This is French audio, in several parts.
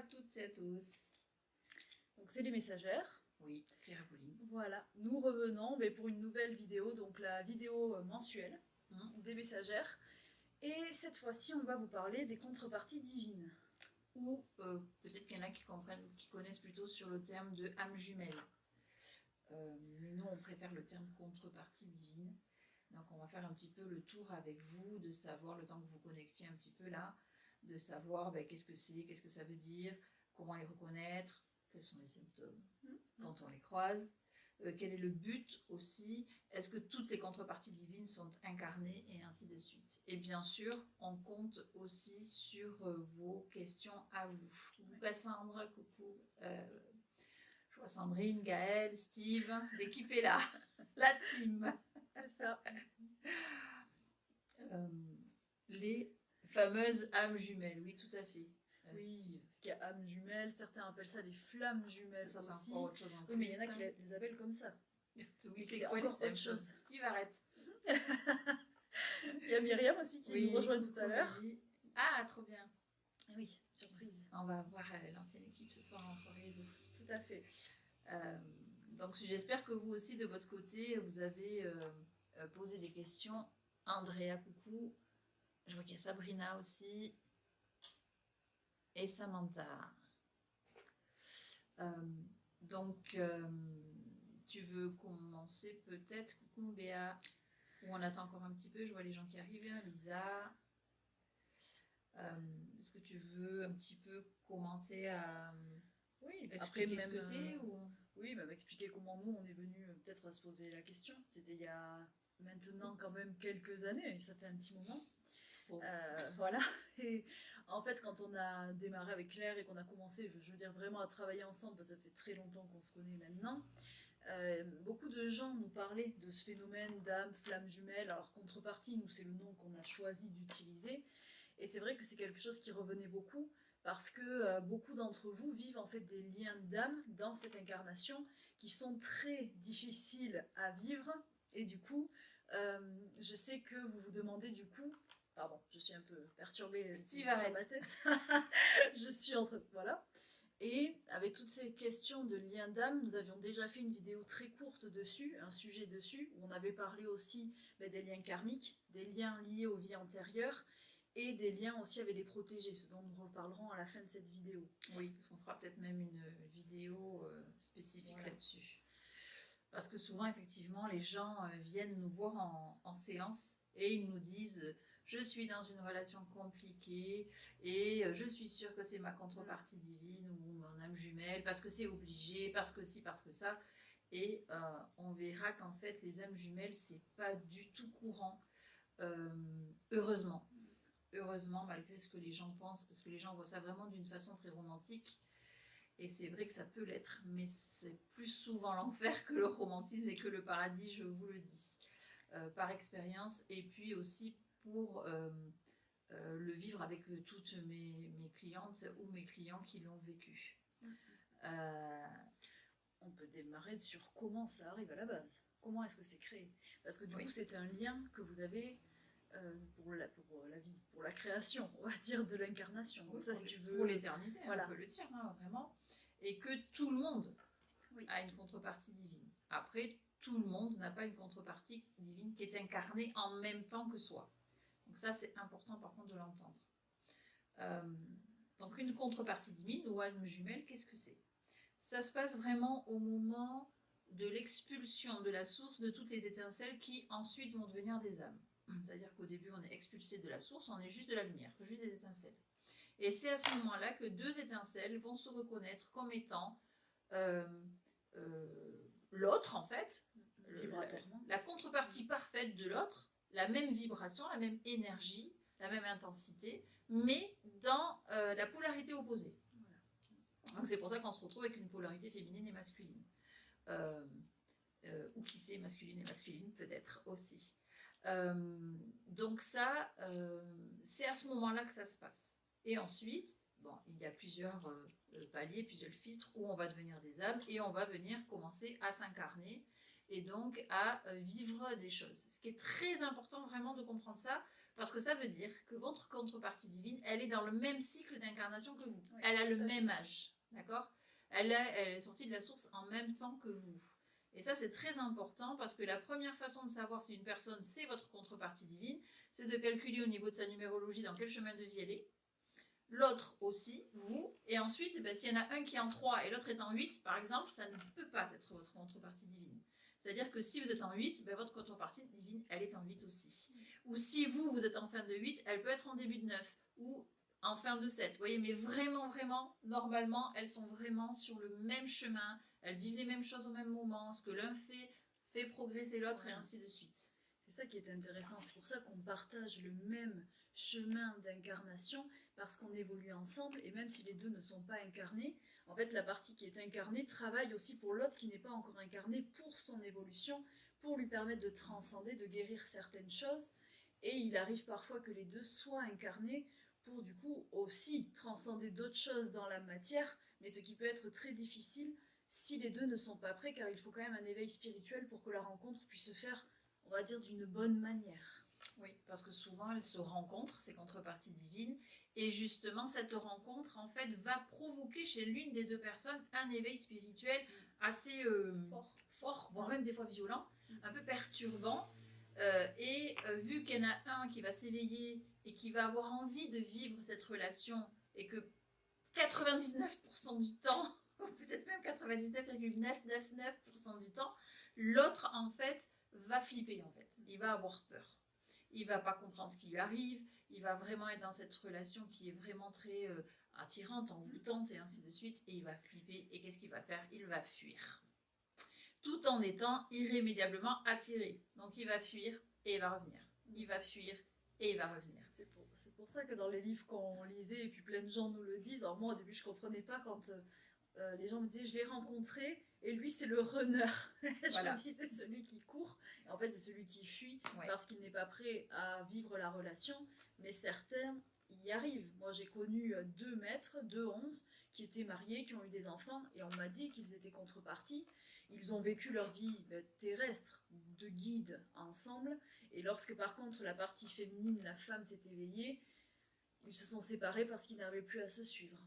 toutes et à tous. Donc c'est les messagères. Oui, Claire et Pauline. Voilà, nous revenons pour une nouvelle vidéo, donc la vidéo mensuelle des messagères. Et cette fois-ci, on va vous parler des contreparties divines. Ou peut-être qu'il y en a qui connaissent plutôt sur le terme de âme jumelle. Mais nous, on préfère le terme contrepartie divine. Donc on va faire un petit peu le tour avec vous, de savoir, le temps que vous connectiez un petit peu là, de savoir qu'est-ce que c'est, qu'est-ce que ça veut dire, comment les reconnaître, quels sont les symptômes quand on les croise, quel est le but aussi, est-ce que toutes les contreparties divines sont incarnées et ainsi de suite. Et bien sûr, on compte aussi sur vos questions à vous. Coucou Cassandre, coucou, je vois Sandrine, Gaëlle, Steve, l'équipe est là, la team. C'est ça. Les fameuses âmes jumelles, oui, tout à fait. Oui, Steve. parce qu'il y a âmes jumelles, certains appellent ça des flammes jumelles Ça, aussi. c'est encore autre chose en plus. Oui, mais il y en a qui les appellent comme ça. Oui, c'est quoi encore les autre chose. Steve, arrête. Il y a Myriam aussi qui nous rejoint tout à l'heure. Ah, trop bien. Oui, surprise. On va voir l'ancienne équipe ce soir en soirée réseau. Tout à fait. Donc j'espère que vous aussi de votre côté vous avez posé des questions. Andrea, coucou. Je vois qu'il y a Sabrina aussi. Et Samantha. Donc tu veux commencer peut-être, coucou Béa, ou on attend encore un petit peu, je vois les gens qui arrivent, Lisa. Est-ce que tu veux un petit peu commencer à expliquer ce que c'est ou... Oui, même expliquer comment nous on est venu peut-être à se poser la question. C'était il y a maintenant quand même quelques années, ça fait un petit moment. Voilà, et en fait quand on a démarré avec Claire et qu'on a commencé, je veux dire vraiment à travailler ensemble, parce que ça fait très longtemps qu'on se connaît maintenant, beaucoup de gens nous parlaient de ce phénomène d'âme, flamme jumelle. Alors contrepartie, nous c'est le nom qu'on a choisi d'utiliser, et c'est vrai que c'est quelque chose qui revenait beaucoup, parce que beaucoup d'entre vous vivent en fait des liens d'âme dans cette incarnation qui sont très difficiles à vivre, et du coup, je sais que vous vous demandez du coup... Pardon, je suis un peu perturbée Steve, dans ma tête. Je suis en train de... Voilà. Et avec toutes ces questions de liens d'âme, nous avions déjà fait une vidéo très courte dessus, un sujet dessus, où on avait parlé aussi des liens karmiques, des liens liés aux vies antérieures, et des liens aussi avec les protégés, ce dont nous reparlerons à la fin de cette vidéo. Oui, parce qu'on fera peut-être même une vidéo spécifique là-dessus. Parce que souvent, effectivement, les gens viennent nous voir en séance et ils nous disent « Je suis dans une relation compliquée et je suis sûre que c'est ma contrepartie divine ou mon âme jumelle parce que c'est obligé, parce que ci, parce que ça. » Et on verra qu'en fait, les âmes jumelles, c'est pas du tout courant. Heureusement. Heureusement, malgré ce que les gens pensent, parce que les gens voient ça vraiment d'une façon très romantique. Et c'est vrai que ça peut l'être, mais c'est plus souvent l'enfer que le romantisme et que le paradis, je vous le dis, par expérience. Et puis aussi pour le vivre avec toutes mes clientes ou mes clients qui l'ont vécu. On peut démarrer sur comment ça arrive à la base. Comment est-ce que c'est créé? Parce que du coup, c'est un lien que vous avez... pour la vie, pour la création, on va dire, de l'incarnation. Oui, ça, si tu veux, pour l'éternité, voilà. On peut le dire, hein, vraiment. Et que tout le monde a une contrepartie divine. Après, tout le monde n'a pas une contrepartie divine qui est incarnée en même temps que soi. Donc ça, c'est important par contre de l'entendre. Donc une contrepartie divine ou âme jumelle, qu'est-ce que c'est? Ça se passe vraiment au moment de l'expulsion de la source de toutes les étincelles qui ensuite vont devenir des âmes. C'est-à-dire qu'au début, on est expulsé de la source, on est juste de la lumière, juste des étincelles. Et c'est à ce moment-là que deux étincelles vont se reconnaître comme étant l'autre, en fait, la contrepartie parfaite de l'autre, la même vibration, la même énergie, la même intensité, mais dans la polarité opposée. Donc c'est pour ça qu'on se retrouve avec une polarité féminine et masculine. Ou qui sait, masculine et masculine, peut-être aussi. Donc ça, c'est à ce moment-là que ça se passe. Et ensuite, bon, il y a plusieurs paliers, plusieurs filtres où on va devenir des âmes et on va venir commencer à s'incarner et donc à vivre des choses. Ce qui est très important vraiment de comprendre ça, parce que ça veut dire que votre contrepartie divine, elle est dans le même cycle d'incarnation que vous. Oui, elle a le même âge, d'accord ? Elle est sortie de la source en même temps que vous. Et ça, c'est très important, parce que la première façon de savoir si une personne, c'est votre contrepartie divine, c'est de calculer au niveau de sa numérologie dans quel chemin de vie elle est. L'autre aussi, vous, et ensuite, s'il y en a un qui est en 3 et l'autre est en 8, par exemple, ça ne peut pas être votre contrepartie divine. C'est-à-dire que si vous êtes en 8, votre contrepartie divine, elle est en 8 aussi. Ou si vous êtes en fin de 8, elle peut être en début de 9, ou en fin de 7. Vous voyez, mais vraiment, normalement, elles sont vraiment sur le même chemin, elles vivent les mêmes choses au même moment, ce que l'un fait progresser l'autre, et ainsi de suite. C'est ça qui est intéressant, c'est pour ça qu'on partage le même chemin d'incarnation, parce qu'on évolue ensemble, et même si les deux ne sont pas incarnés, en fait la partie qui est incarnée travaille aussi pour l'autre qui n'est pas encore incarné, pour son évolution, pour lui permettre de transcender, de guérir certaines choses, et il arrive parfois que les deux soient incarnés pour du coup aussi transcender d'autres choses dans la matière, mais ce qui peut être très difficile si les deux ne sont pas prêts, car il faut quand même un éveil spirituel pour que la rencontre puisse se faire, on va dire, d'une bonne manière. Oui, parce que souvent elles se rencontrent, ces contreparties divines, et justement cette rencontre en fait va provoquer chez l'une des deux personnes un éveil spirituel assez fort, voire même des fois violent, un peu perturbant, et vu qu'il y en a un qui va s'éveiller et qui va avoir envie de vivre cette relation, et que 99% du temps, ou peut-être même 99,999% du temps, l'autre en fait va flipper, en fait, il va avoir peur. Il va pas comprendre ce qui lui arrive, il va vraiment être dans cette relation qui est vraiment très attirante, envoûtante, et ainsi de suite, et il va flipper, et qu'est-ce qu'il va faire ? Il va fuir. Tout en étant irrémédiablement attiré. Donc il va fuir, et il va revenir. Il va fuir, et il va revenir. C'est pour ça que dans les livres qu'on lisait, et puis plein de gens nous le disent, alors moi au début je comprenais pas quand les gens me disaient je l'ai rencontré, et lui c'est le runner. Je me dis c'est celui qui court, et en fait c'est celui qui fuit, parce qu'il n'est pas prêt à vivre la relation, mais certains y arrivent. Moi j'ai connu 2 maîtres, 2 11, qui étaient mariés, qui ont eu des enfants, et on m'a dit qu'ils étaient contrepartis. Ils ont vécu leur vie terrestre de guide ensemble, et lorsque par contre la partie féminine, la femme s'est éveillée, ils se sont séparés parce qu'ils n'arrivaient plus à se suivre.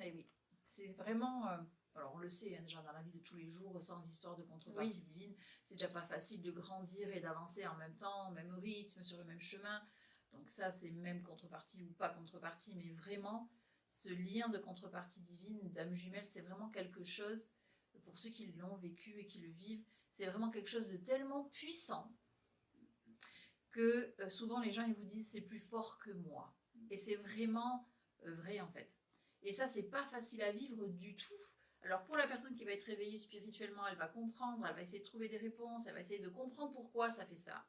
Et oui, c'est vraiment... alors on le sait, déjà dans la vie de tous les jours, sans histoire de contrepartie divine, c'est déjà pas facile de grandir et d'avancer en même temps, au même rythme, sur le même chemin. Donc ça, c'est même contrepartie ou pas contrepartie, mais vraiment, ce lien de contrepartie divine, d'âme jumelle, c'est vraiment quelque chose, pour ceux qui l'ont vécu et qui le vivent, c'est vraiment quelque chose de tellement puissant que souvent les gens ils vous disent c'est plus fort que moi. Et c'est vraiment vrai en fait. Et ça, c'est pas facile à vivre du tout. Alors pour la personne qui va être réveillée spirituellement, elle va comprendre, elle va essayer de trouver des réponses, elle va essayer de comprendre pourquoi ça fait ça.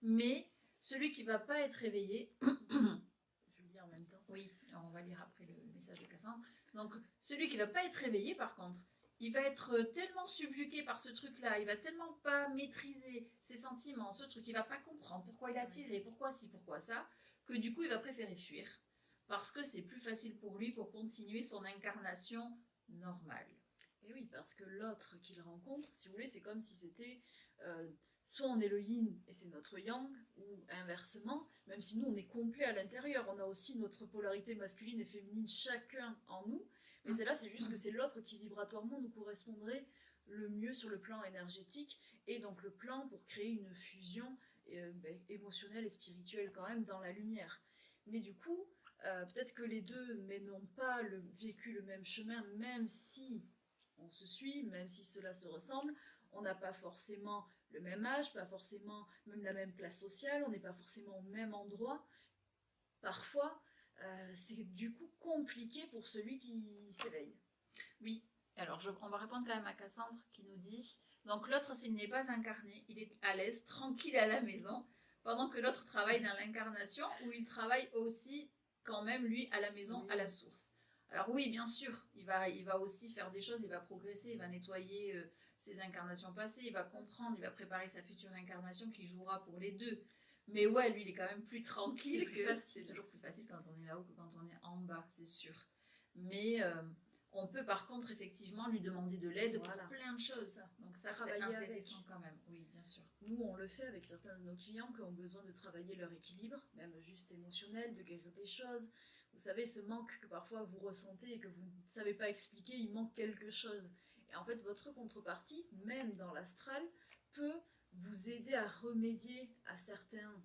Mais celui qui va pas être réveillé... Je lis en même temps. Oui, on va lire après le message de Cassandre. Donc celui qui va pas être réveillé par contre, il va être tellement subjugué par ce truc-là, il va tellement pas maîtriser ses sentiments, ce truc, il va pas comprendre pourquoi il a tiré, pourquoi ci, pourquoi ça, que du coup il va préférer fuir, parce que c'est plus facile pour lui pour continuer son incarnation normale. Et oui, parce que l'autre qu'il rencontre, si vous voulez, c'est comme si c'était... soit on est le yin et c'est notre yang, ou inversement, même si nous on est complet à l'intérieur, on a aussi notre polarité masculine et féminine chacun en nous, mais c'est là, c'est juste que c'est l'autre qui vibratoirement nous correspondrait le mieux sur le plan énergétique, et donc le plan pour créer une fusion émotionnelle et spirituelle quand même dans la lumière. Mais du coup, peut-être que les deux n'ont pas vécu le même chemin, même si on se suit, même si cela se ressemble, on n'a pas forcément le même âge, pas forcément même la même place sociale, on n'est pas forcément au même endroit. Parfois, c'est du coup compliqué pour celui qui s'éveille. Oui, alors on va répondre quand même à Cassandre qui nous dit, donc l'autre s'il n'est pas incarné, il est à l'aise, tranquille à la maison, pendant que l'autre travaille dans l'incarnation, où il travaille aussi quand même lui à la maison, à la source. Alors oui, bien sûr, il va aussi faire des choses, il va progresser, il va nettoyer ses incarnations passées, il va comprendre, il va préparer sa future incarnation qui jouera pour les deux. Mais ouais, lui, il est quand même plus tranquille. C'est toujours plus facile quand on est là-haut que quand on est en bas, c'est sûr. Mais On peut par contre effectivement lui demander de l'aide Voilà. pour plein de choses. Donc ça, c'est Travailler intéressant avec. quand même. Oui, bien sûr. Nous, on le fait avec certains de nos clients qui ont besoin de travailler leur équilibre, même juste émotionnel, de guérir des choses. Vous savez, ce manque que parfois vous ressentez et que vous ne savez pas expliquer, il manque quelque chose. Et en fait, votre contrepartie, même dans l'astral, peut vous aider à remédier à certains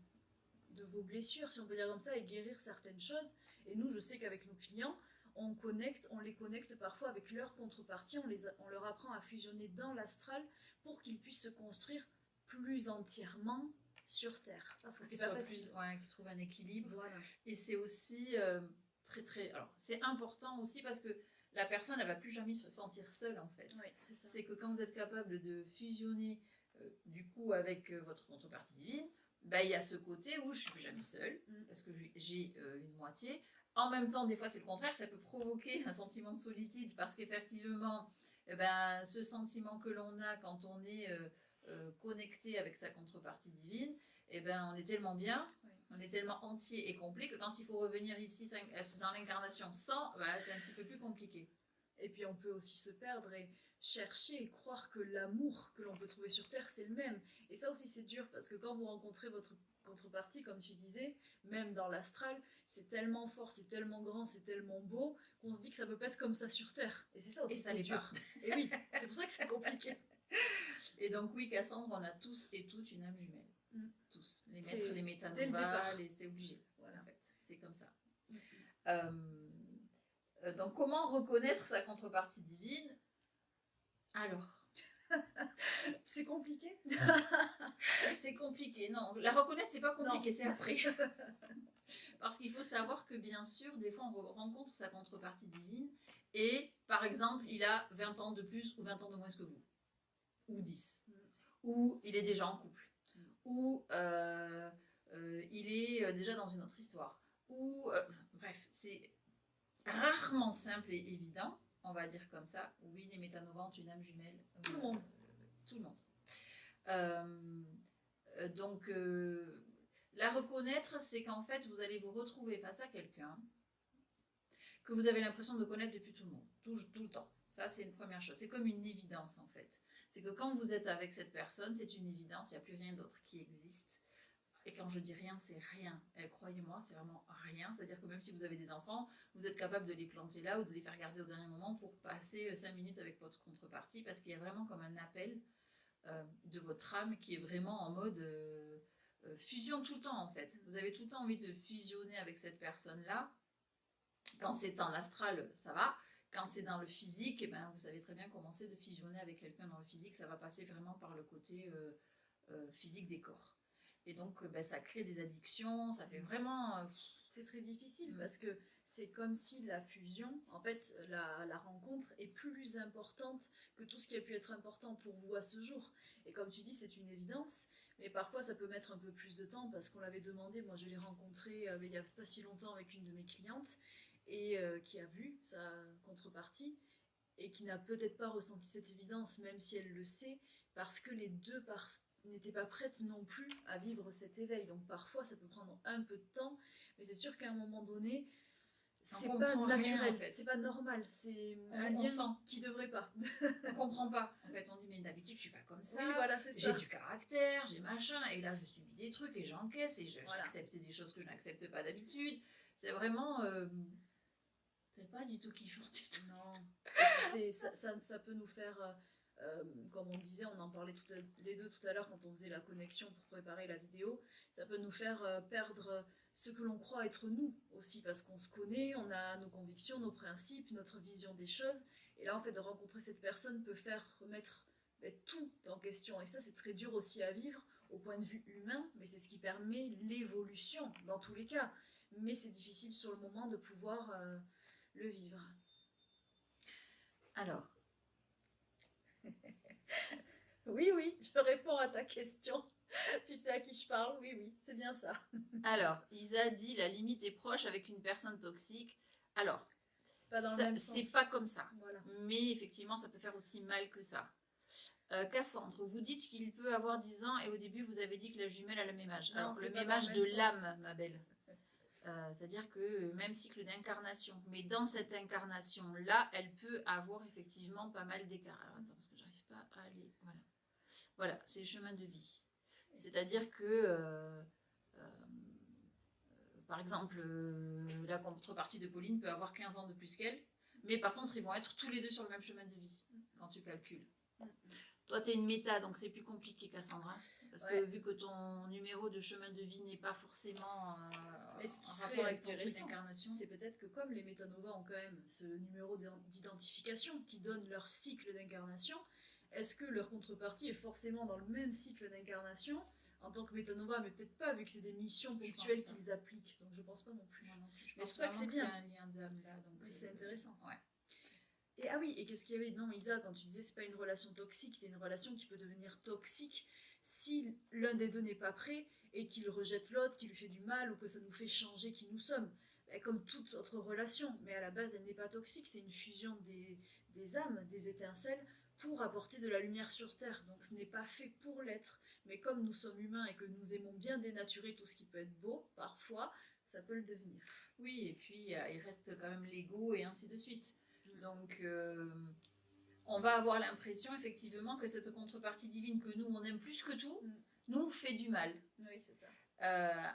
de vos blessures, si on peut dire comme ça, et guérir certaines choses. Et nous, je sais qu'avec nos clients, on les connecte parfois avec leur contrepartie, on leur apprend à fusionner dans l'astral pour qu'ils puissent se construire plus entièrement sur Terre. Parce que c'est pas facile. Qu'ils trouvent un équilibre. Voilà. Et c'est aussi très... Alors, c'est important aussi parce que la personne, elle va plus jamais se sentir seule, en fait. Oui, c'est ça. C'est que quand vous êtes capable de fusionner, du coup, avec votre contrepartie divine, il y a ce côté où je suis plus jamais seule, parce que j'ai une moitié. En même temps, des fois, c'est le contraire, ça peut provoquer un sentiment de solitude, parce qu'effectivement, ce sentiment que l'on a quand on est connecté avec sa contrepartie divine, on est tellement bien, on est tellement entier et complet que quand il faut revenir ici dans l'incarnation sans, c'est un petit peu plus compliqué. Et puis on peut aussi se perdre et chercher et croire que l'amour que l'on peut trouver sur Terre, c'est le même. Et ça aussi, c'est dur, parce que quand vous rencontrez votre contrepartie, comme tu disais, même dans l'astral, c'est tellement fort, c'est tellement grand, c'est tellement beau, qu'on se dit que ça peut pas être comme ça sur Terre. Et c'est ça aussi qui est dur. Et oui, c'est pour ça que c'est compliqué. Et donc oui, Cassandre, on a tous et toutes une âme jumelle. Tous. Les maîtres, les métanovas, c'est obligé. Voilà. En fait, c'est comme ça. Donc comment reconnaître sa contrepartie divine? Alors, c'est compliqué. C'est compliqué. Non, la reconnaître, c'est pas compliqué, c'est après. Parce qu'il faut savoir que bien sûr, des fois, on rencontre sa contrepartie divine et, par exemple, il a 20 ans de plus ou 20 ans de moins que vous. Ou 10. Ou il est déjà en couple. Ou il est déjà dans une autre histoire. Ou, bref, c'est rarement simple et évident. On va dire comme ça. Oui, les métanovas ont une âme jumelle. Tout le monde. Tout le monde. Donc, la reconnaître, c'est qu'en fait, vous allez vous retrouver face à quelqu'un que vous avez l'impression de connaître depuis tout le monde, tout le temps. Ça, c'est une première chose. C'est comme une évidence, en fait. C'est que quand vous êtes avec cette personne, c'est une évidence, il n'y a plus rien d'autre qui existe. Et quand je dis rien, c'est rien. Croyez-moi, c'est vraiment rien. C'est-à-dire que même si vous avez des enfants, vous êtes capable de les planter là ou de les faire garder au dernier moment pour passer 5 minutes avec votre contrepartie, parce qu'il y a vraiment comme un appel de votre âme qui est vraiment en mode fusion tout le temps, en fait. Vous avez tout le temps envie de fusionner avec cette personne-là. Quand c'est en astral, ça va. Quand c'est dans le physique, vous savez très bien comment c'est de fusionner avec quelqu'un dans le physique. Ça va passer vraiment par le côté physique des corps. Et donc, ça crée des addictions, ça fait vraiment... C'est très difficile parce que c'est comme si la fusion, en fait, la rencontre est plus importante que tout ce qui a pu être important pour vous à ce jour. Et comme tu dis, c'est une évidence, mais parfois ça peut mettre un peu plus de temps parce qu'on l'avait demandé. Moi, je l'ai rencontré il n'y a pas si longtemps avec une de mes clientes et qui a vu sa contrepartie et qui n'a peut-être pas ressenti cette évidence, même si elle le sait, parce que les deux n'étaient pas prêtes non plus à vivre cet éveil. Donc parfois ça peut prendre un peu de temps, mais c'est sûr qu'à un moment donné, c'est pas naturel, en fait. C'est pas normal, c'est un lien qui devrait pas. On comprend pas. En fait, on dit mais d'habitude je suis pas comme ça. Oui, voilà, c'est ça. J'ai du caractère, j'ai machin, et là je subis des trucs et j'encaisse et j'accepte des choses que je n'accepte pas d'habitude. C'est vraiment c'est pas du tout kiffant du tout. Non. Ça peut nous faire comme on disait, on en parlait les deux tout à l'heure quand on faisait la connexion pour préparer la vidéo, ça peut nous faire perdre ce que l'on croit être nous aussi, parce qu'on se connaît, on a nos convictions, nos principes, notre vision des choses, et là en fait de rencontrer cette personne peut faire remettre tout en question, et ça c'est très dur aussi à vivre au point de vue humain, mais c'est ce qui permet l'évolution dans tous les cas, mais c'est difficile sur le moment de pouvoir le vivre. Alors, oui, je réponds à ta question. Tu sais à qui je parle? Oui, c'est bien ça. Alors, Isa dit la limite est proche avec une personne toxique. Alors, c'est pas dans le même sens. C'est pas comme ça. Voilà. Mais effectivement, ça peut faire aussi mal que ça. Cassandre, vous dites qu'il peut avoir 10 ans et au début, vous avez dit que la jumelle a le même âge. Alors, le même âge de l'âme, ma belle. C'est-à-dire que même cycle d'incarnation, mais dans cette incarnation-là, elle peut avoir effectivement pas mal d'écarts. Alors attends, parce que j'arrive pas à aller... Voilà, c'est le chemin de vie. C'est-à-dire que, par exemple, la contrepartie de Pauline peut avoir 15 ans de plus qu'elle, mais par contre, ils vont être tous les deux sur le même chemin de vie, quand tu calcules. Toi, tu es une méta, donc c'est plus compliqué, Cassandra. Parce que vu que ton numéro de chemin de vie n'est pas forcément en rapport avec ton truc d'incarnation, c'est peut-être que comme les métanovas ont quand même ce numéro d'identification qui donne leur cycle d'incarnation, est-ce que leur contrepartie est forcément dans le même cycle d'incarnation en tant que métanova, mais peut-être pas, vu que c'est des missions ponctuelles qu'ils appliquent. Donc je pense pas non plus. Mais c'est pour ça que c'est bien. C'est un lien d'âme là. Oui, c'est intéressant. Ouais. Et ah oui, et qu'est-ce qu'il y avait? Non, Isa, quand tu disais c'est pas une relation toxique, c'est une relation qui peut devenir toxique si l'un des deux n'est pas prêt et qu'il rejette l'autre, qu'il lui fait du mal ou que ça nous fait changer qui nous sommes. Et comme toute autre relation, mais à la base elle n'est pas toxique, c'est une fusion des âmes, des étincelles pour apporter de la lumière sur Terre. Donc ce n'est pas fait pour l'être, mais comme nous sommes humains et que nous aimons bien dénaturer tout ce qui peut être beau, parfois ça peut le devenir. Oui, et puis il reste quand même l'ego et ainsi de suite. Donc, on va avoir l'impression effectivement que cette contrepartie divine que nous, on aime plus que tout, nous fait du mal. Oui, c'est ça.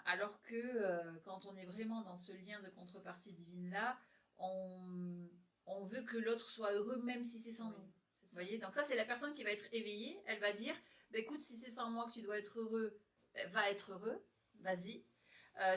Alors que quand on est vraiment dans ce lien de contrepartie divine-là, on veut que l'autre soit heureux même si c'est sans nous. Vous voyez? Donc ça, c'est la personne qui va être éveillée. Elle va dire, bah, écoute, si c'est sans moi que tu dois être heureux, va être heureux, vas-y.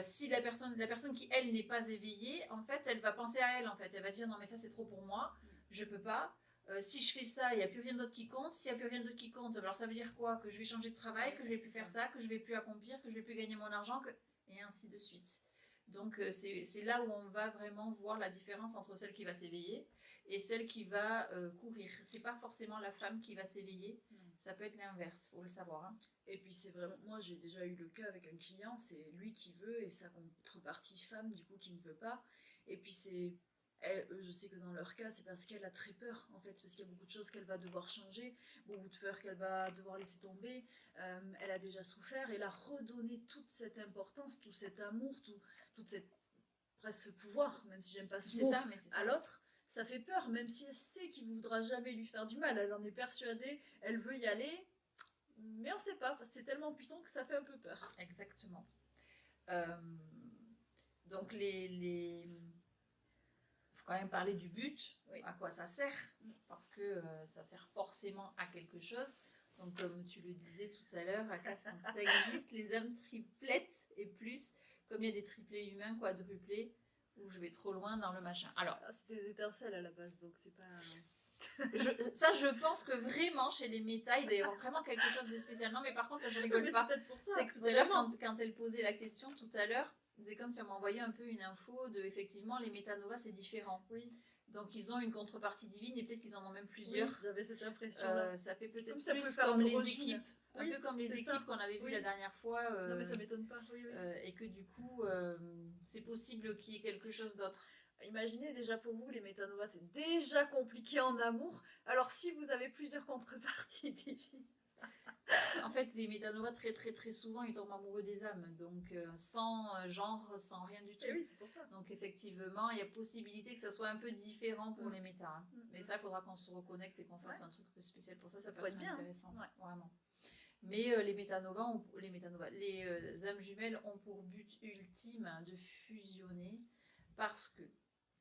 Si la personne qui, elle, n'est pas éveillée, en fait, elle va penser à elle, en fait. Elle va dire, non, mais ça, c'est trop pour moi, je peux pas. Si je fais ça, il n'y a plus rien d'autre qui compte. S'il n'y a plus rien d'autre qui compte, alors ça veut dire quoi? Que je vais changer de travail, que je vais plus faire ça, que je vais plus accomplir, que je vais plus gagner mon argent, et ainsi de suite. Donc, c'est là où on va vraiment voir la différence entre celle qui va s'éveiller et celle qui va courir. C'est pas forcément la femme qui va s'éveiller, ça peut être l'inverse, faut le savoir. Hein. Et puis c'est vraiment, moi j'ai déjà eu le cas avec un client, c'est lui qui veut et sa contrepartie femme du coup qui ne veut pas. Et puis je sais que dans leur cas c'est parce qu'elle a très peur en fait, parce qu'il y a beaucoup de choses qu'elle va devoir changer, beaucoup de peur qu'elle va devoir laisser tomber. Elle a déjà souffert et elle a redonné toute cette importance, tout cet amour, toute cette presque ce pouvoir, même si j'aime pas ce mot, à l'autre. Ça fait peur, même si elle sait qu'il ne voudra jamais lui faire du mal. Elle en est persuadée, elle veut y aller, mais on ne sait pas, parce que c'est tellement puissant que ça fait un peu peur. Exactement. Donc, il faut quand même parler du but, à quoi ça sert, parce que ça sert forcément à quelque chose. Donc, comme tu le disais tout à l'heure, ça existe, les âmes triplettes et plus, comme il y a des triplés humains, quadruplés, où je vais trop loin dans le machin. Alors, c'est des étincelles à la base, donc c'est pas... je pense que vraiment, chez les méta, il doit y avoir vraiment quelque chose de spécial. Non, mais par contre, là, je rigole pas. C'est que tout à l'heure, quand elle posait la question, tout à l'heure, c'est comme si on m'envoyait un peu une info de, effectivement, les métanovas, c'est différent. Oui. Donc, ils ont une contrepartie divine et peut-être qu'ils en ont même plusieurs. Oui, j'avais cette impression-là. Ça fait peut-être plus comme les équipes. Un peu comme les équipes qu'on avait vues la dernière fois. Non, mais ça m'étonne pas. Oui. Et que du coup, c'est possible qu'il y ait quelque chose d'autre. Imaginez déjà pour vous, les métanovas, c'est déjà compliqué en amour. Alors si vous avez plusieurs contreparties divines. En fait, les métanovas, très très très souvent, ils tombent amoureux des âmes. Donc sans genre, sans rien du tout. Et oui, c'est pour ça. Donc effectivement, il y a possibilité que ça soit un peu différent pour les métas. Hein. Mais ça, il faudra qu'on se reconnecte et qu'on fasse un truc un peu spécial pour ça. Ça peut être bien intéressant. Vraiment. Mais les métanovas, les âmes jumelles ont pour but ultime de fusionner parce que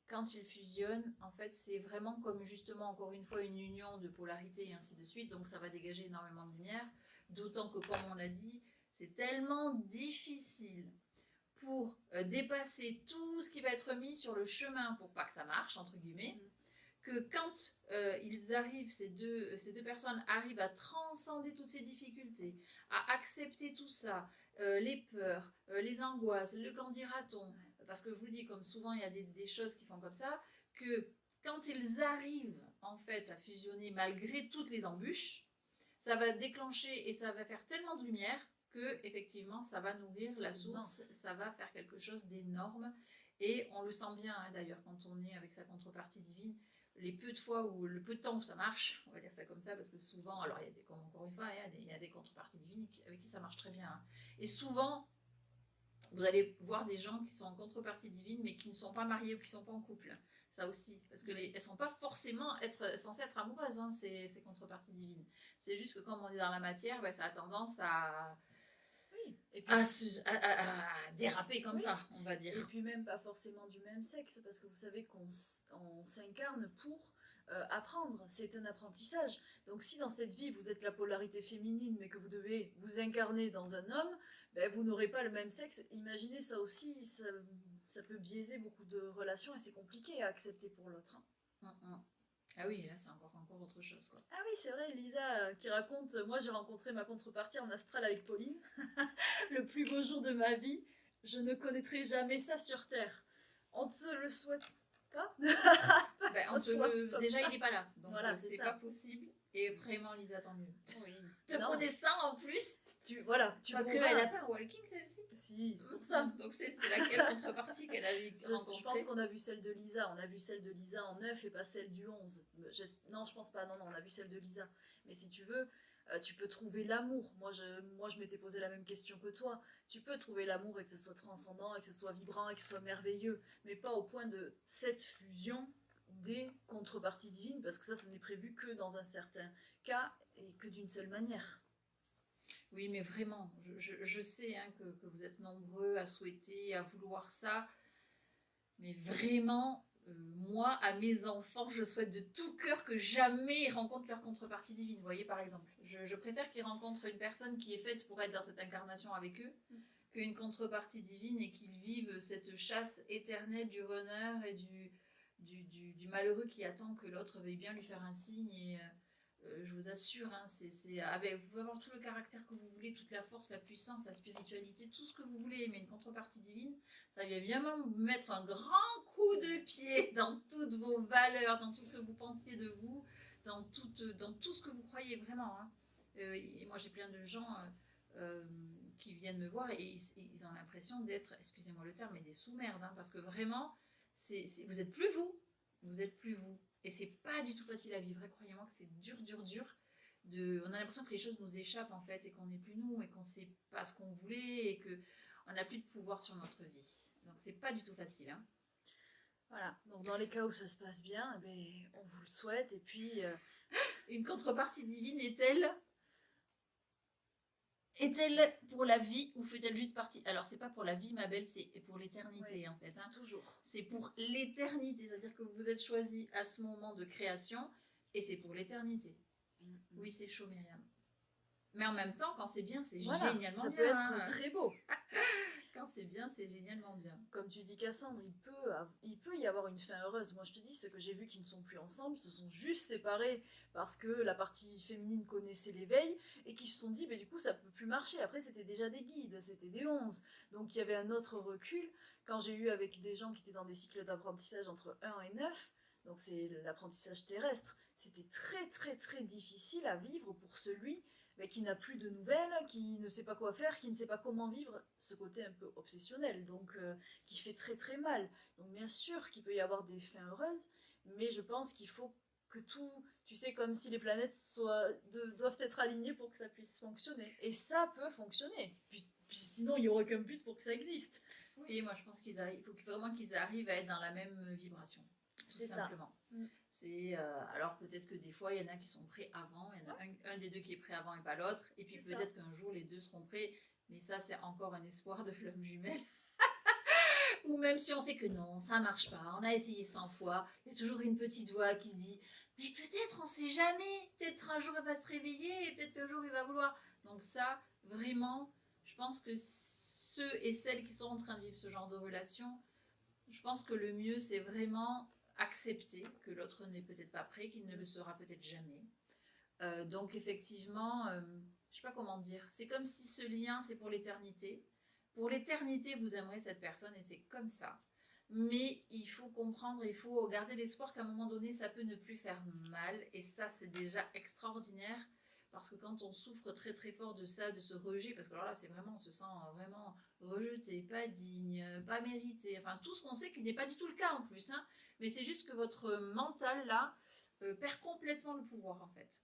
quand ils fusionnent, en fait, c'est vraiment comme justement, encore une fois, une union de polarité et ainsi de suite. Donc, ça va dégager énormément de lumière. D'autant que, comme on l'a dit, c'est tellement difficile pour dépasser tout ce qui va être mis sur le chemin pour pas que ça marche, entre guillemets, que quand ils arrivent, ces deux personnes arrivent à transcender toutes ces difficultés, à accepter tout ça, les peurs, les angoisses, le qu'en dira-t-on, parce que je vous le dis, comme souvent il y a des choses qui font comme ça, que quand ils arrivent en fait à fusionner malgré toutes les embûches, ça va déclencher et ça va faire tellement de lumière que effectivement ça va nourrir la source, ça va faire quelque chose d'énorme et on le sent bien hein, d'ailleurs quand on est avec sa contrepartie divine. Les peu de fois ou le peu de temps où ça marche, on va dire ça comme ça, parce que souvent, alors il y a des, comme encore une fois, il y a des contreparties divines avec qui ça marche très bien. Hein. Et souvent, Vous allez voir des gens qui sont en contrepartie divine, mais qui ne sont pas mariés ou qui ne sont pas en couple. Ça aussi, parce qu'elles ne sont pas forcément censées être amoureuses, hein, ces contreparties divines. C'est juste que comme on est dans la matière, ben, ça a tendance à, et puis, à déraper comme ça, on va dire. Et puis même pas forcément du même sexe, parce que vous savez qu'on s'incarne pour apprendre, c'est un apprentissage. Donc si dans cette vie vous êtes la polarité féminine, mais que vous devez vous incarner dans un homme, ben, vous n'aurez pas le même sexe. Imaginez ça aussi, ça peut biaiser beaucoup de relations et c'est compliqué à accepter pour l'autre. Ah oui, là c'est encore autre chose, quoi. Ah oui, c'est vrai, Lisa qui raconte, moi j'ai rencontré ma contrepartie en astral avec Pauline, le plus beau jour de ma vie, je ne connaîtrai jamais ça sur Terre. On te le souhaite pas. Déjà il n'est pas là, donc voilà, c'est pas possible, et vraiment Lisa, tant mieux. Oui. Te connaissant en plus, tu elle n'a pas un walking celle-ci. Si, c'est pour ça. Donc c'était laquelle contrepartie qu'elle avait rencontrée? Je pense qu'on a vu celle de Lisa. On a vu celle de Lisa en 9 et pas celle du 11. Non, je pense pas. Non, on a vu celle de Lisa. Mais si tu veux, tu peux trouver l'amour. Moi, je m'étais posé la même question que toi. Tu peux trouver l'amour et que ce soit transcendant, et que ce soit vibrant, et que ce soit merveilleux. Mais pas au point de cette fusion des contreparties divines, parce que ça n'est prévu que dans un certain cas et que d'une seule manière. Oui, mais vraiment, je sais hein, que vous êtes nombreux à souhaiter, à vouloir ça, mais vraiment, moi, à mes enfants, je souhaite de tout cœur que jamais ils rencontrent leur contrepartie divine. Vous voyez, par exemple, je préfère qu'ils rencontrent une personne qui est faite pour être dans cette incarnation avec eux, qu'une contrepartie divine et qu'ils vivent cette chasse éternelle du runner et du malheureux qui attend que l'autre veuille bien lui faire un signe et... je vous assure, hein, vous pouvez avoir tout le caractère que vous voulez, toute la force, la puissance, la spiritualité, tout ce que vous voulez, mais une contrepartie divine, ça vient bien vous mettre un grand coup de pied dans toutes vos valeurs, dans tout ce que vous pensiez de vous, dans tout ce que vous croyez vraiment. Hein. Et moi, j'ai plein de gens qui viennent me voir et ils ont l'impression d'être, excusez-moi le terme, mais des sous-merdes, hein, parce que vraiment, vous êtes plus vous. Vous êtes plus vous. Et c'est pas du tout facile à vivre. Croyez-moi que c'est dur. On a l'impression que les choses nous échappent en fait et qu'on n'est plus nous et qu'on sait pas ce qu'on voulait et qu'on n'a plus de pouvoir sur notre vie. Donc c'est pas du tout facile. Hein. Voilà. Donc dans les cas où ça se passe bien, eh bien, on vous le souhaite. Et puis une contrepartie divine est-elle pour la vie ou fait-elle juste partie? Alors, c'est pas pour la vie, ma belle, c'est pour l'éternité, oui, en fait. Hein. Toujours. C'est pour l'éternité, c'est-à-dire que vous êtes choisi à ce moment de création et c'est pour l'éternité. Oui, c'est chaud, Myriam. Mais en même temps, quand c'est bien, c'est génialement bien. Ça peut être très beau. Quand c'est bien, c'est génialement bien. Comme tu dis, Cassandre, il peut y avoir une fin heureuse. Moi, je te dis, ceux que j'ai vus qui ne sont plus ensemble, se sont juste séparés parce que la partie féminine connaissait l'éveil et qui se sont dit, du coup, ça peut plus marcher. Après, c'était déjà des guides, c'était des 11. Donc, il y avait un autre recul. Quand j'ai eu avec des gens qui étaient dans des cycles d'apprentissage entre 1 et 9, donc c'est l'apprentissage terrestre, c'était très, très, très difficile à vivre pour celui qui n'a plus de nouvelles, qui ne sait pas quoi faire, qui ne sait pas comment vivre, ce côté un peu obsessionnel, donc qui fait très très mal. Donc bien sûr qu'il peut y avoir des fins heureuses, mais je pense qu'il faut que tout, tu sais, comme si les planètes doivent être alignées pour que ça puisse fonctionner. Et ça peut fonctionner, puis sinon il n'y aurait aucun but pour que ça existe. Oui, moi je pense qu'il faut vraiment qu'ils arrivent à être dans la même vibration, tout simplement. C'est alors peut-être que des fois il y en a qui sont prêts avant, il y en a un des deux qui est prêt avant et pas l'autre, et puis peut-être qu'un jour les deux seront prêts, mais ça c'est encore un espoir de flamme jumelle. Ou même si on sait que non, ça marche pas, on a essayé 100 fois, il y a toujours une petite voix qui se dit mais peut-être on sait jamais, peut-être un jour elle va se réveiller et peut-être qu'un jour il va vouloir. Donc ça vraiment, je pense que ceux et celles qui sont en train de vivre ce genre de relation, je pense que le mieux c'est vraiment accepter que l'autre n'est peut-être pas prêt, qu'il ne le sera peut-être jamais. Donc effectivement, je ne sais pas comment dire, c'est comme si ce lien c'est pour l'éternité. Pour l'éternité, vous aimerez cette personne et c'est comme ça. Mais il faut comprendre, il faut garder l'espoir qu'à un moment donné, ça peut ne plus faire mal. Et ça, c'est déjà extraordinaire. Parce que quand on souffre très très fort de ça, de ce rejet, parce que alors là, c'est vraiment, on se sent vraiment rejeté, pas digne, pas mérité. Enfin, tout ce qu'on sait qui n'est pas du tout le cas en plus. Hein. Mais c'est juste que votre mental, là, perd complètement le pouvoir, en fait.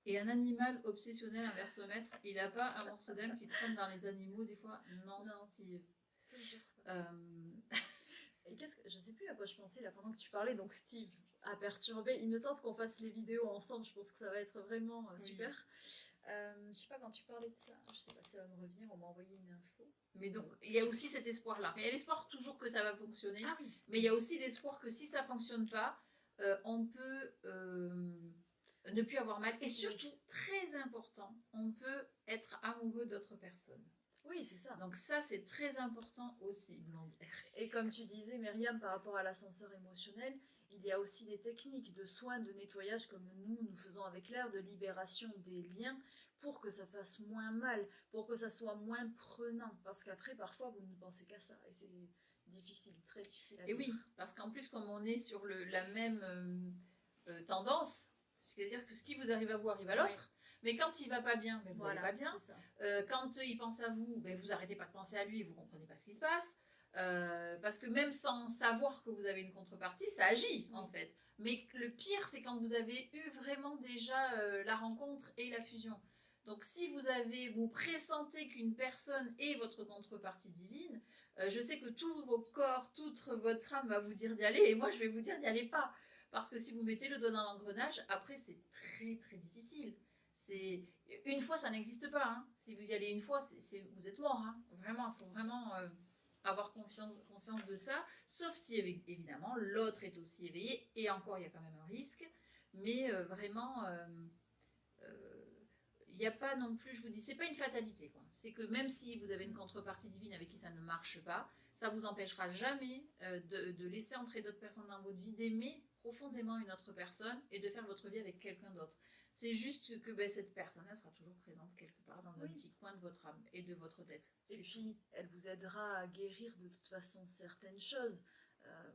Et un animal obsessionnel envers son maître, il n'a pas un morceau d'âme qui traîne dans les animaux des fois? Non. Steve. Et je sais plus à quoi je pensais là pendant que tu parlais, donc Steve a perturbé. Il me tente qu'on fasse les vidéos ensemble, je pense que ça va être vraiment super. Je sais pas, quand tu parlais de ça, je sais pas si ça va me revenir, on m'a envoyé une info. Mais donc, il y a aussi cet espoir-là. Il y a l'espoir toujours que ça va fonctionner, ah, oui. Mais il y a aussi l'espoir que si ça fonctionne pas, on peut ne plus avoir mal. Et surtout, très important, on peut être amoureux d'autres personnes. Oui, c'est ça. Donc ça, c'est très important aussi, Blondière. Et comme tu disais, Myriam, par rapport à l'ascenseur émotionnel, il y a aussi des techniques de soins, de nettoyage comme nous faisons avec l'air, de libération des liens pour que ça fasse moins mal, pour que ça soit moins prenant. Parce qu'après, parfois, vous ne pensez qu'à ça. Et c'est difficile, très difficile à vivre. Et oui, parce qu'en plus, comme on est sur la même tendance, c'est-à-dire que ce qui vous arrive à vous arrive à l'autre. Oui. Mais quand il va pas bien, ben vous n'allez pas bien. Quand il pense à vous, ben vous arrêtez pas de penser à lui et vous comprenez pas ce qui se passe. Parce que même sans savoir que vous avez une contrepartie, ça agit en fait. Mais le pire, c'est quand vous avez eu vraiment déjà la rencontre et la fusion. Donc si vous pressentez qu'une personne est votre contrepartie divine, je sais que tout vos corps, toute votre âme va vous dire d'y aller, et moi je vais vous dire d'y aller pas. Parce que si vous mettez le doigt dans l'engrenage, après c'est très très difficile. Une fois, ça n'existe pas. Hein. Si vous y allez une fois, vous êtes mort. Hein. Vraiment, il faut vraiment avoir conscience de ça. Sauf si, évidemment, l'autre est aussi éveillé. Et encore, il y a quand même un risque. Mais vraiment, il n'y a pas non plus, je vous dis, c'est pas une fatalité. C'est que même si vous avez une contrepartie divine avec qui ça ne marche pas, ça ne vous empêchera jamais de laisser entrer d'autres personnes dans votre vie, d'aimer profondément une autre personne et de faire votre vie avec quelqu'un d'autre. C'est juste que cette personne, elle sera toujours présente quelque part dans un petit coin de votre âme et de votre tête. Et puis, elle vous aidera à guérir de toute façon certaines choses.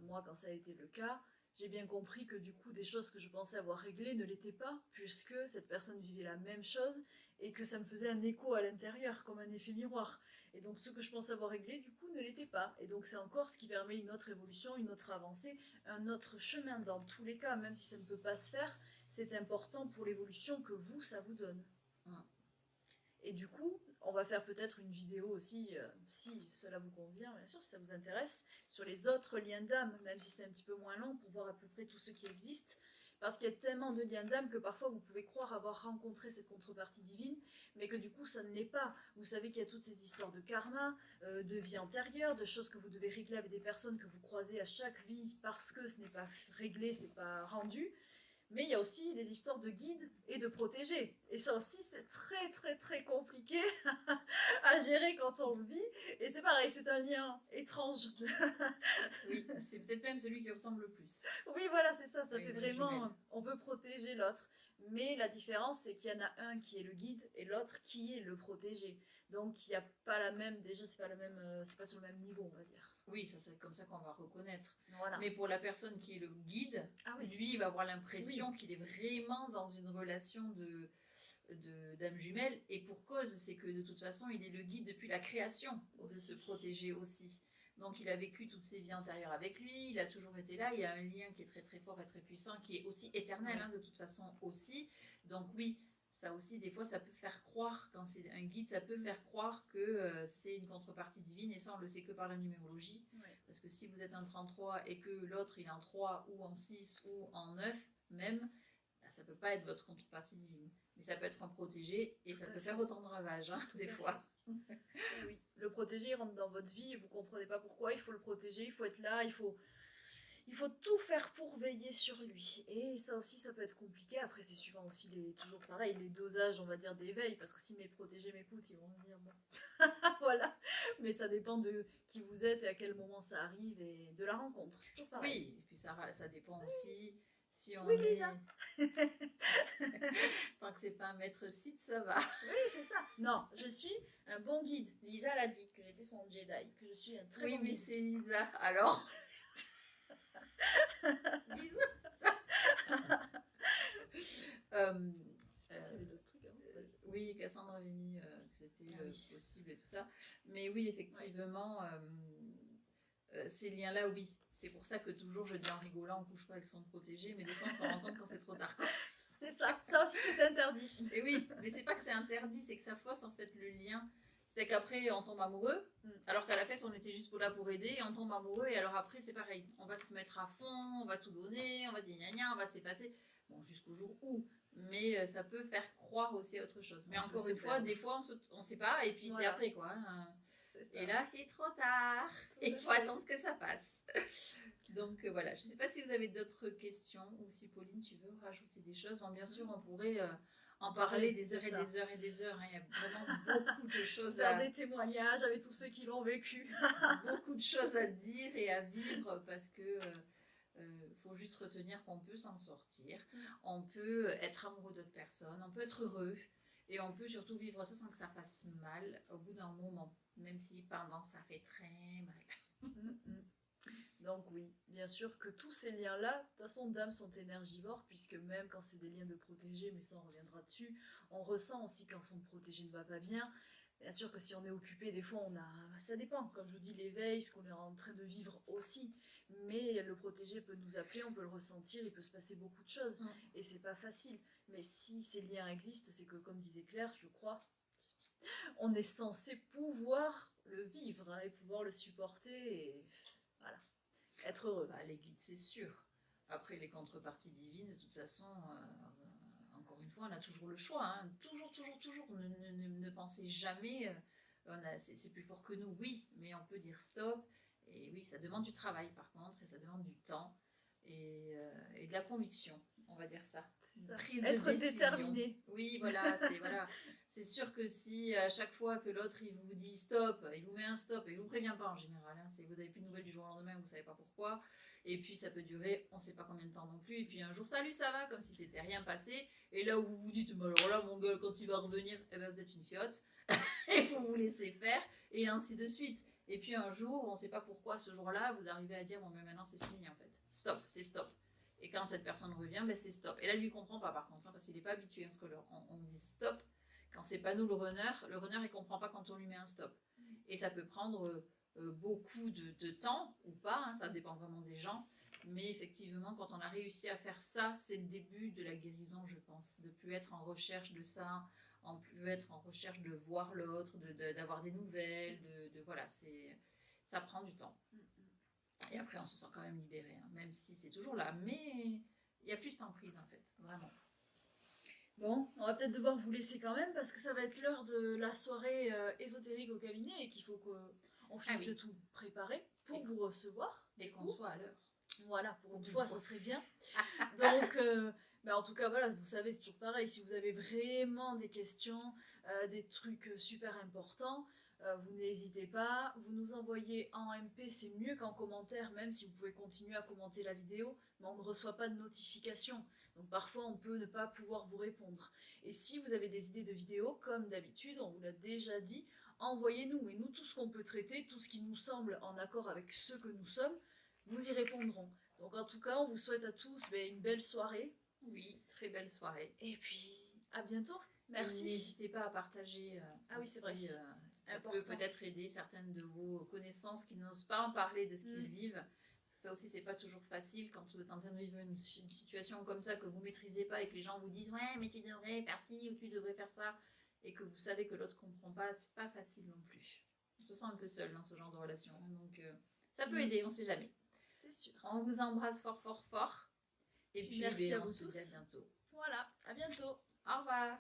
Moi, quand ça a été le cas, j'ai bien compris que du coup, des choses que je pensais avoir réglées ne l'étaient pas, puisque cette personne vivait la même chose et que ça me faisait un écho à l'intérieur, comme un effet miroir. Et donc, ce que je pensais avoir réglé, du coup, ne l'était pas. Et donc, c'est encore ce qui permet une autre évolution, une autre avancée, un autre chemin dans tous les cas, même si ça ne peut pas se faire. C'est important pour l'évolution que vous, ça vous donne. Et du coup, on va faire peut-être une vidéo aussi, si cela vous convient, bien sûr, si ça vous intéresse, sur les autres liens d'âme, même si c'est un petit peu moins long, pour voir à peu près tous ceux qui existent. Parce qu'il y a tellement de liens d'âme que parfois vous pouvez croire avoir rencontré cette contrepartie divine, mais que du coup ça ne l'est pas. Vous savez qu'il y a toutes ces histoires de karma, de vie antérieure, de choses que vous devez régler avec des personnes que vous croisez à chaque vie parce que ce n'est pas réglé, c'est pas rendu. Mais il y a aussi les histoires de guides et de protégés. Et ça aussi, c'est très très très compliqué à gérer quand on le vit. Et c'est pareil, c'est un lien étrange. Oui, c'est peut-être même celui qui ressemble le plus. Oui, voilà, c'est ça. Ça fait vraiment... On veut protéger l'autre. Mais la différence, c'est qu'il y en a un qui est le guide et l'autre qui est le protégé. Donc, il n'y a pas la même... Déjà, c'est pas sur le même niveau, on va dire. Oui, ça c'est comme ça qu'on va reconnaître. Voilà. Mais pour la personne qui est le guide, lui, il va avoir l'impression qu'il est vraiment dans une relation d'âme jumelle. Et pour cause, c'est que de toute façon, il est le guide depuis la création de se protéger aussi. Donc, il a vécu toutes ses vies antérieures avec lui, il a toujours été là, il y a un lien qui est très très fort et très puissant, qui est aussi éternel, de toute façon aussi. Donc oui, ça aussi, des fois, ça peut faire croire, quand c'est un guide, ça peut faire croire que c'est une contrepartie divine, et ça, on le sait que par la numérologie. Parce que si vous êtes un 33 et que l'autre, il est en 3 ou en 6 ou en 9 même, bah, ça peut pas être votre contrepartie divine. Mais ça peut être un protégé, et ça peut faire autant de ravages, des fois. Oui, le protégé, il rentre dans votre vie et vous comprenez pas pourquoi, il faut le protéger, il faut être là, il faut tout faire pour veiller sur lui. Et ça aussi, ça peut être compliqué. Après, c'est suivant aussi, toujours pareil, les dosages, on va dire, d'éveil. Parce que si mes protégés m'écoutent, ils vont se dire, bon, voilà. Mais ça dépend de qui vous êtes et à quel moment ça arrive et de la rencontre. C'est toujours pareil. Oui, et puis ça dépend aussi si on Lisa. Tant que c'est pas un maître site, ça va. Oui, c'est ça. Non, je suis un bon guide. Lisa l'a dit, que j'étais son Jedi, que je suis un très bon guide. Oui, mais c'est Lisa, alors... Bisous. Oui, Cassandre avait mis que c'était possible et tout ça. Mais oui, effectivement, ces liens-là, oui. C'est pour ça que toujours je dis en rigolant, on ne couche pas avec son protégé, mais des fois on s'en rend compte quand c'est trop tard. C'est ça. Ça aussi, c'est interdit. Et oui, mais c'est pas que c'est interdit, c'est que ça fausse en fait le lien. C'est qu'après, on tombe amoureux, alors qu'à la fête, on était juste là pour aider, et on tombe amoureux, et alors après, c'est pareil. On va se mettre à fond, on va tout donner, on va dire gna gna, on va s'effacer. Bon, jusqu'au jour où. Mais ça peut faire croire aussi à autre chose. Mais encore une fois, des fois, on sait pas, et puis c'est après, quoi. Hein. Et là, c'est trop tard. Il faut attendre que ça passe. Donc voilà, je ne sais pas si vous avez d'autres questions, ou si Pauline, tu veux rajouter des choses. Bon, bien sûr, on pourrait... en parler des heures et des heures et des heures. Hein. Il y a vraiment beaucoup de choses faire des témoignages avec tous ceux qui l'ont vécu. Beaucoup de choses à dire et à vivre parce que faut juste retenir qu'on peut s'en sortir. On peut être amoureux d'autres personnes, on peut être heureux et on peut surtout vivre ça sans que ça fasse mal au bout d'un moment, même si pendant ça fait très mal. Donc oui, bien sûr que tous ces liens-là, de toute façon, d'âme sont énergivores, puisque même quand c'est des liens de protégés, mais ça on reviendra dessus, on ressent aussi quand son protégé ne va pas bien. Bien sûr que si on est occupé, des fois ça dépend, comme je vous dis, l'éveil, ce qu'on est en train de vivre aussi, mais le protégé peut nous appeler, on peut le ressentir, il peut se passer beaucoup de choses, et c'est pas facile. Mais si ces liens existent, c'est que comme disait Claire, je crois, on est censé pouvoir le vivre, hein, et pouvoir le supporter, et voilà. Être heureux. Bah, les guides, c'est sûr. Après, les contreparties divines, de toute façon, encore une fois, on a toujours le choix. Hein. Toujours. Ne pensez jamais, c'est plus fort que nous, oui, mais on peut dire stop. Et oui, ça demande du travail, par contre, et ça demande du temps et de la conviction, on va dire ça. C'est ça. Prise être de décision. Déterminé. Oui, voilà, c'est sûr que si à chaque fois que l'autre il vous dit stop, il vous met un stop et il vous prévient pas en général, hein, vous n'avez plus de nouvelles du jour au lendemain, vous savez pas pourquoi, et puis ça peut durer, on sait pas combien de temps non plus, et puis un jour salut ça va, comme si c'était rien passé, et là où vous vous dites, mais alors là mon gars quand il va revenir, eh ben vous êtes une fiotte, et vous laissez faire, et ainsi de suite. Et puis un jour, on sait pas pourquoi ce jour-là, vous arrivez à dire, bon mais maintenant c'est fini en fait, stop, c'est stop. Et quand cette personne revient, ben c'est stop. Et là, lui, il comprend pas par contre, hein, parce qu'il n'est pas habitué à ce qu'on dit stop. Quand c'est pas nous le runner, il comprend pas quand on lui met un stop. Et ça peut prendre beaucoup de temps ou pas, hein, ça dépend vraiment des gens. Mais effectivement, quand on a réussi à faire ça, c'est le début de la guérison, je pense. De plus être en recherche de ça, en plus être en recherche de voir l'autre, d'avoir des nouvelles, voilà, ça prend du temps. Et après, on se sent quand même libéré, hein, même si c'est toujours là. Mais il y a plus d'emprise, en fait, vraiment. Bon, on va peut-être devoir vous laisser quand même, parce que ça va être l'heure de la soirée ésotérique au cabinet, et qu'il faut qu'on finisse de tout préparer pour vous recevoir. Et qu'on soit à l'heure. Voilà, pour une fois, ça serait bien. Donc, en tout cas, voilà, vous savez, c'est toujours pareil. Si vous avez vraiment des questions, des trucs super importants, vous n'hésitez pas, vous nous envoyez en MP, c'est mieux qu'en commentaire, même si vous pouvez continuer à commenter la vidéo, mais on ne reçoit pas de notification. Donc parfois on peut ne pas pouvoir vous répondre. Et si vous avez des idées de vidéos, comme d'habitude, on vous l'a déjà dit, envoyez-nous. Et nous, tout ce qu'on peut traiter, tout ce qui nous semble en accord avec ce que nous sommes, nous y répondrons. Donc en tout cas, on vous souhaite à tous une belle soirée. Oui, très belle soirée. Et puis, à bientôt. Merci. N'hésitez pas à partager. Ah oui, c'est vrai. Ça peut peut-être aider certaines de vos connaissances qui n'osent pas en parler de ce qu'ils vivent. Parce que ça aussi, c'est pas toujours facile quand vous êtes en train de vivre une situation comme ça que vous maîtrisez pas et que les gens vous disent ouais, mais tu devrais faire ci ou tu devrais faire ça, et que vous savez que l'autre comprend pas, c'est pas facile non plus. On se sent un peu seul dans ce genre de relation. Donc ça peut aider, on sait jamais. C'est sûr. On vous embrasse fort. Et puis merci à on vous se tous. dit à bientôt. Voilà, à bientôt. Au revoir.